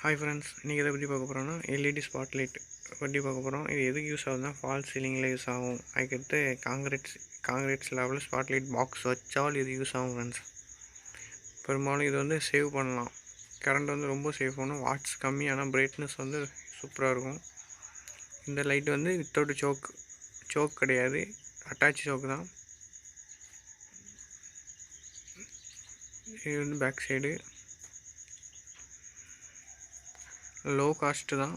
Hi friends, இன்றைக்கி எதை பற்றி பார்க்க போகிறோன்னா எல்இடி ஸ்பாட்லைட் பற்றி பார்க்க போகிறோம். இது எதுக்கு யூஸ் ஆகுதுன்னா ஃபால் சீலிங்கில் யூஸ் ஆகும். அதுக்கடுத்து காங்கிரீட் ஸ்லாபில் ஸ்பாட்லைட் பாக்ஸ் வச்சால் இது யூஸ் ஆகும் ஃப்ரெண்ட்ஸ். பெரும்பாலும் இது வந்து சேவ் பண்ணலாம். கரண்ட் வந்து ரொம்ப சேவ் பண்ணும். வாட்ஸ் கம்மி, ஆனால் பிரைட்னஸ் வந்து சூப்பராக இருக்கும். இந்த லைட் வந்து வித்தவுட் சோக் கிடையாது, அட்டாச் சோக் தான். இது வந்து பேக் சைடு லோ காஸ்ட்டு தான்,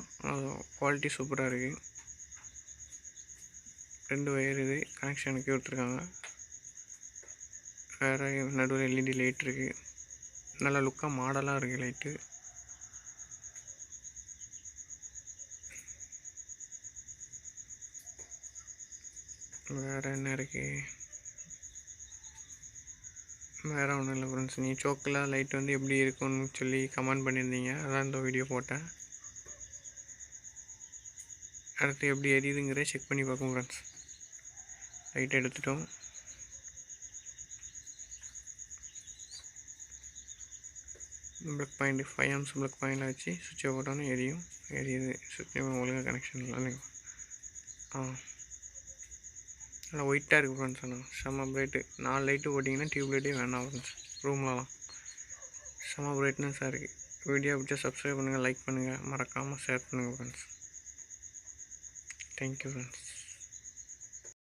குவாலிட்டி சூப்பராக இருக்குது. 2 வயர் இது கனெக்ஷனுக்கு கொடுத்துருக்காங்க. வேறு நடுவில் எல்இடி லைட் இருக்குது. நல்லா லுக்காக மாடலாக இருக்குது லைட்டு. வேறு என்ன இருக்குது? வேறு ஒன்றும் இல்லை ஃப்ரெண்ட்ஸ். நீங்கள் சோக்கில் லைட் வந்து எப்படி இருக்குன்னு சொல்லி கமெண்ட் பண்ணியிருந்தீங்க, அதான் இந்த வீடியோ போட்டேன். அடுத்து எப்படி எரியுதுங்கிறத செக் பண்ணி பார்ப்போம் ஃப்ரெண்ட்ஸ். லைட் எடுத்துட்டோம். ப்ளக் பாயிண்ட் 5 amps ப்ளக் பாயிண்டில் வச்சு சுவிட்சை போட்டோன்னு எரியுது. சுவிட்ச் ஒழுங்காக கனெக்ஷன் இல்லை. நல்லா ஒயிட்டாக இருக்குது ஃப்ரெண்ட்ஸ். ஆனால் செம்ம பிரைட்டு. 4 லைட்டு போட்டிங்கன்னா டியூப் லைட்டே வேணாம் ஃப்ரெண்ட்ஸ். ரூம்லலாம் செம்ம பிரைட்னஸாக இருக்குது. வீடியோ பிடிச்சா சப்ஸ்கிரைப் பண்ணுங்கள், லைக் பண்ணுங்கள், மறக்காமல் ஷேர் பண்ணுங்கள் ஃப்ரெண்ட்ஸ். Thank you friends.